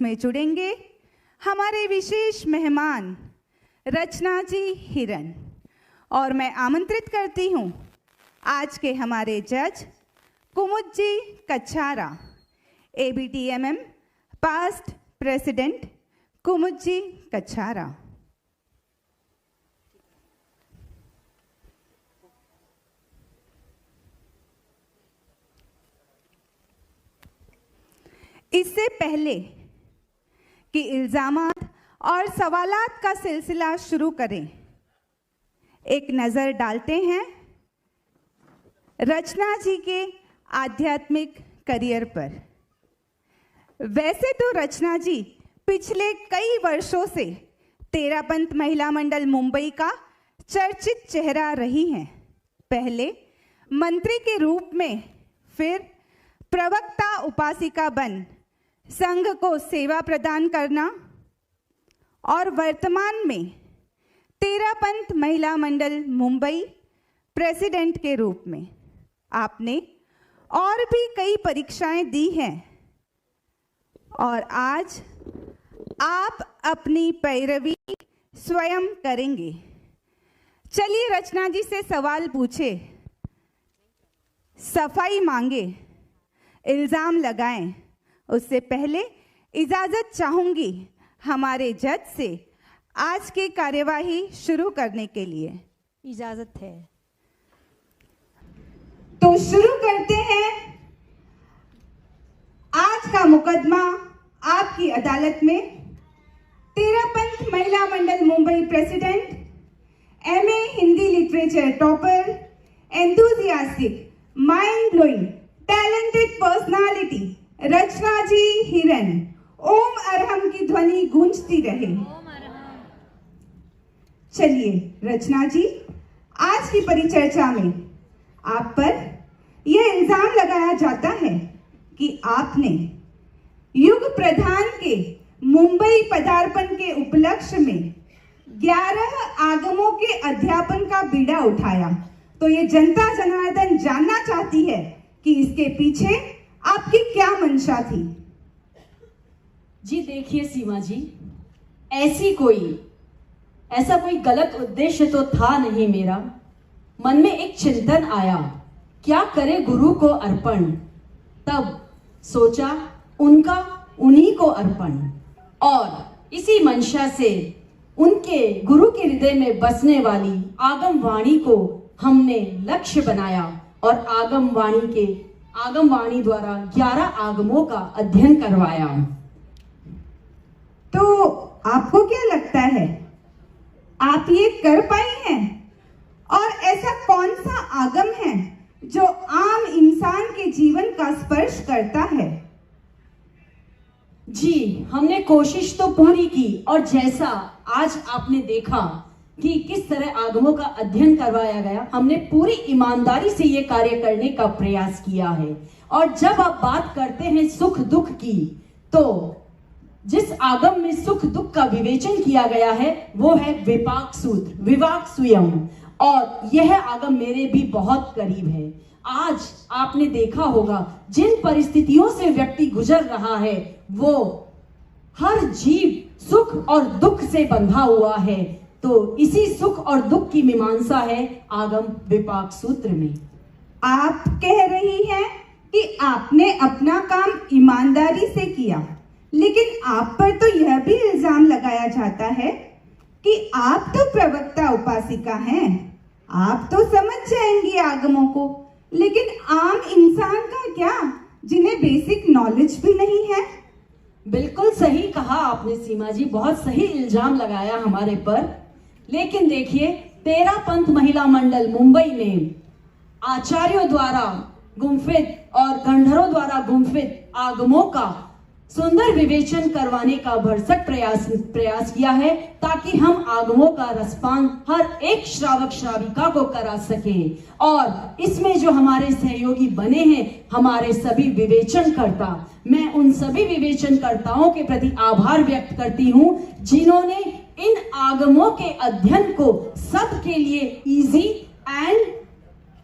में जुड़ेंगे हमारे विशेष मेहमान रचना जी हिरन। और मैं आमंत्रित करती हूं आज के हमारे जज कुमुद जी कच्छारा, ABTMM पास्ट प्रेसिडेंट कुमुद जी कच्छारा। इससे पहले कि इल्जामात और सवालात का सिलसिला शुरू करें, एक नज़र डालते हैं रचना जी के आध्यात्मिक करियर पर। वैसे तो रचना जी पिछले कई वर्षों से तेरापंथ महिला मंडल मुंबई का चर्चित चेहरा रही हैं। पहले मंत्री के रूप में, फिर प्रवक्ता उपासिका बन संघ को सेवा प्रदान करना, और वर्तमान में तेरापंथ महिला मंडल मुंबई प्रेसिडेंट के रूप में आपने और भी कई परीक्षाएं दी हैं और आज आप अपनी पैरवी स्वयं करेंगे। चलिए रचना जी से सवाल पूछे, सफाई मांगे, इल्ज़ाम लगाएं। उससे पहले इजाज़त चाहूँगी हमारे जज से आज की कार्यवाही शुरू करने के लिए। इजाज़त है तो शुरू करते हैं। आज का मुकदमा आपकी अदालत में Terapanth Mahila Mandal Mumbai president, MA Hindi literature topper, enthusiastic, mind blowing, talented personality Rachna ji Hiran, Om Arham की ध्वनि गूंजती रहे। चलिए रचना जी, आज की परिचर्चा में आप पर यह इल्जाम लगाया जाता है कि आपने युग प्रधान के मुंबई पदार्पण के उपलक्ष्य में 11 आगमों के अध्यापन का बीड़ा उठाया। तो ये जनता जनार्दन जानना चाहती है कि इसके पीछे आपकी क्या मंशा थी? जी देखिए सीमा जी, ऐसा कोई गलत उद्देश्य तो था नहीं। मेरा मन में एक चिंतन आया, क्या करे गुरु को अर्पण। तब सोचा उनका उन्हीं को अर्पण, और इसी मंशा से उनके गुरु के हृदय में बसने वाली आगम वाणी को हमने लक्ष्य बनाया और आगम वाणी द्वारा 11 आगमों का अध्ययन करवाया। तो आपको क्या लगता है, आप ये कर पाई हैं? और ऐसा कौन सा आगम है जो आम इंसान के जीवन का स्पर्श करता है? जी, हमने कोशिश तो पूरी की, और जैसा आज आपने देखा कि किस तरह आगमों का अध्ययन करवाया गया, हमने पूरी ईमानदारी से ये कार्य करने का प्रयास किया है। और जब आप बात करते हैं सुख दुख की, तो जिस आगम में सुख दुख का विवेचन किया गया है वो है विपाक सूत्र, विवाक स्वयं, और यह आगम मेरे भी बहुत करीब है। आज आपने देखा होगा जिन परिस्थितियों से व्यक्ति गुजर रहा है, वो हर जीव सुख और दुख से बंधा हुआ है। तो इसी सुख और दुख की मीमांसा है आगम विपाक सूत्र में। आप कह रही हैं कि आपने अपना काम ईमानदारी से किया, लेकिन आप पर तो यह भी इल्जाम लगाया जाता है कि आप तो प्रवक्ता उपासिका हैं, आप तो समझ जाएंगी आगमों को, लेकिन आम इंसान का क्या, जिन्हें बेसिक नॉलेज भी नहीं है। बिल्कुल सही कहा आपने सीमा जी, बहुत सही इल्जाम लगाया हमारे पर। लेकिन देखिए, तेरापंथ महिला मंडल मुंबई में आचार्यों द्वारा गुम्फित और गंधर्वों द्वारा गुम्फित आगमों का सुंदर विवेचन करवाने का भरसक प्रयास किया है, ताकि हम आगमों का रसपान हर एक श्रावक श्राविका को करा सके। और इसमें जो हमारे सहयोगी बने हैं, हमारे सभी विवेचनकर्ता, मैं उन सभी विवेचनकर्ताओं के प्रति आभार व्यक्त करती हूँ जिन्होंने इन आगमों के अध्ययन को सबके लिए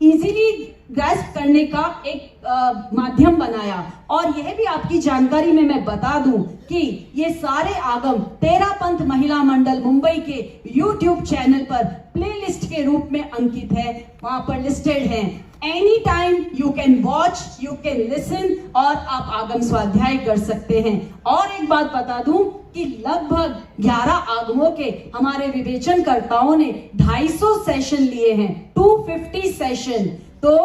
इजीली ग्रास्प करने का एक माध्यम बनाया। और यह भी आपकी जानकारी में मैं बता दूं कि ये सारे आगम तेरा पंथ महिला मंडल मुंबई के YouTube चैनल पर प्लेलिस्ट के रूप में अंकित है, वहां पर लिस्टेड है। Any time you can watch, you can listen और आप आगम स्वाध्याय कर सकते हैं। और एक बात बता दूं कि लगभग 11 आगमों के हमारे विवेचनकर्ताओं ने 250 सेशन लिए हैं, 250 सेशन। तो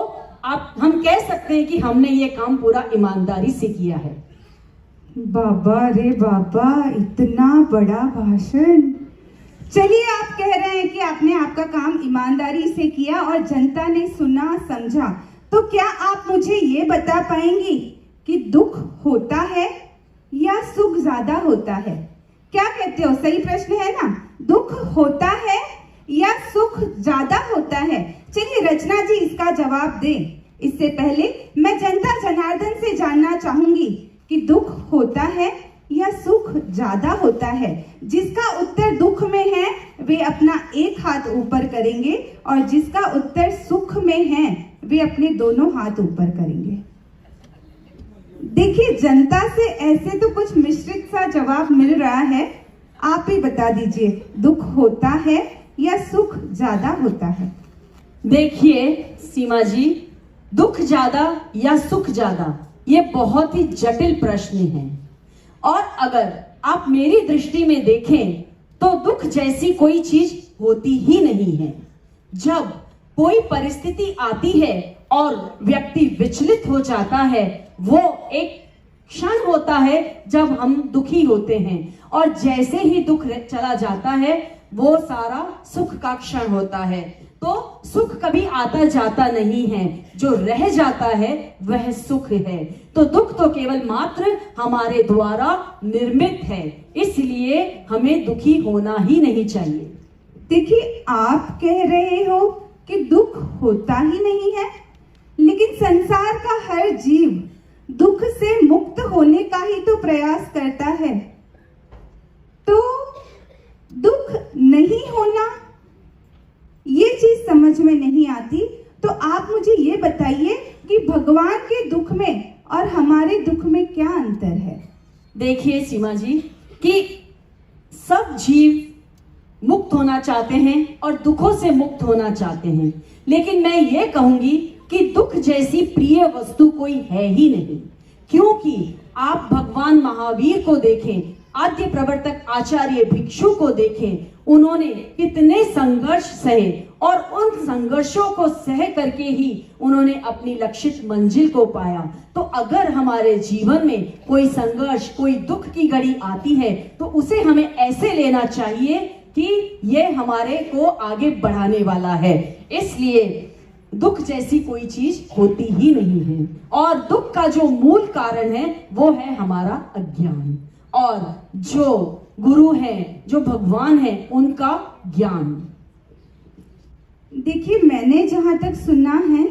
हम कह सकते हैं कि हमने ये काम पूरा ईमानदारी से किया है। बाबा रे बाबा, इतना बड़ा भाषण। चलिए, आप कह रहे हैं कि आपने आपका काम ईमानदारी से किया और जनता ने सुना समझा, तो क्या आप मुझे ये बता पाएंगी कि दुख होता है या सुख ज्यादा होता है? क्या कहते हो, सही प्रश्न है ना? दुख होता है या सुख ज्यादा होता है? चलिए रचना जी इसका जवाब दें। इससे पहले मैं जनता जनार्दन से जानना चाहूंगी कि दुख होता है या सुख ज्यादा होता है। जिसका उत्तर दुख में है वे अपना एक हाथ ऊपर करेंगे और जिसका उत्तर सुख में है वे अपने दोनों हाथ ऊपर करेंगे। देखिए, जनता से ऐसे तो कुछ मिश्रित सा जवाब मिल रहा है, आप ही बता दीजिए, दुख होता है या सुख ज्यादा होता है? देखिए सीमा जी, दुख ज्यादा या सुख ज्यादा, ये बहुत ही जटिल प्रश्न है। और अगर आप मेरी दृष्टि में देखें तो दुख जैसी कोई चीज होती ही नहीं है। जब कोई परिस्थिति आती है और व्यक्ति विचलित हो जाता है, वो एक क्षण होता है जब हम दुखी होते हैं, और जैसे ही दुख चला जाता है वो सारा सुख का क्षण होता है। तो सुख कभी आता जाता नहीं है, जो रह जाता है वह सुख है। तो दुख तो केवल मात्र हमारे द्वारा निर्मित है, इसलिए हमें दुखी होना ही नहीं चाहिए। देखिए, आप कह रहे हो कि दुख होता ही नहीं है, लेकिन संसार का हर जीव दुख से मुक्त होने का ही तो प्रयास करता है। तो दुख नहीं होना, ये चीज समझ में नहीं आती। तो आप मुझे ये बताइए कि भगवान के दुख में और हमारे दुख में क्या अंतर है? देखिए सीमा जी, कि सब जीव मुक्त होना चाहते हैं और दुखों से मुक्त होना चाहते हैं, लेकिन मैं ये कहूंगी कि दुख जैसी प्रिय वस्तु कोई है ही नहीं। क्योंकि आप भगवान महावीर को देखें, आद्य प्रवर्तक आचार्य भिक्षु को देखें, उन्होंने कितने संघर्ष सहे और उन संघर्षों को सह करके ही उन्होंने अपनी लक्षित मंजिल को पाया। तो अगर हमारे जीवन में कोई संघर्ष, कोई दुख की घड़ी आती है, तो उसे हमें ऐसे लेना चाहिए कि ये हमारे को आगे बढ़ाने वाला है। इसलिए दुख जैसी कोई चीज होती ही नहीं है, और दुख का जो मूल कारण है वो है हमारा अज्ञान, और जो गुरु हैं, जो भगवान हैं, उनका ज्ञान। देखिए, मैंने जहां तक सुना है,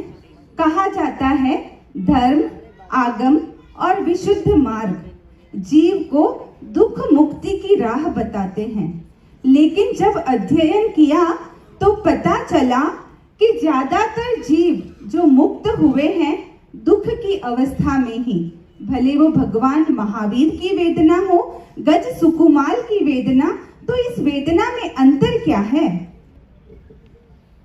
कहा जाता है धर्म, आगम और विशुद्ध मार्ग जीव को दुख मुक्ति की राह बताते हैं। लेकिन जब अध्ययन किया तो पता चला कि ज्यादातर जीव जो मुक्त हुए हैं दुख की अवस्था में ही, भले वो भगवान महावीर की वेदना हो, गज सुकुमाल की वेदना, तो इस वेदना में अंतर क्या है?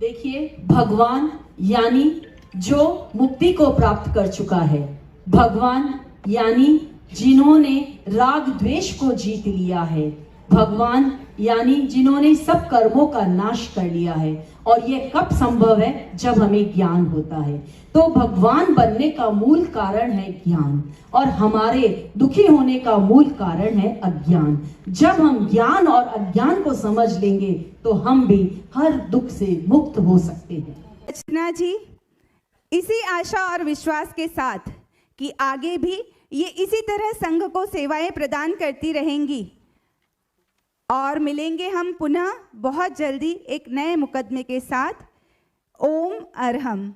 देखिए, भगवान यानी जो मुक्ति को प्राप्त कर चुका है, भगवान यानी जिन्होंने राग द्वेष को जीत लिया है, भगवान यानी जिन्होंने सब कर्मों का नाश कर लिया है। और ये कब संभव है? जब हमें ज्ञान होता है। तो भगवान बनने का मूल कारण है ज्ञान, और हमारे दुखी होने का मूल कारण है अज्ञान। जब हम ज्ञान और अज्ञान को समझ लेंगे तो हम भी हर दुख से मुक्त हो सकते हैं। रचना जी, इसी आशा और विश्वास के साथ कि आगे भी ये इसी तरह संघ को सेवाएं प्रदान करती रहेंगी, और मिलेंगे हम पुनः बहुत जल्दी एक नए मुकदमे के साथ। ओम अरहम।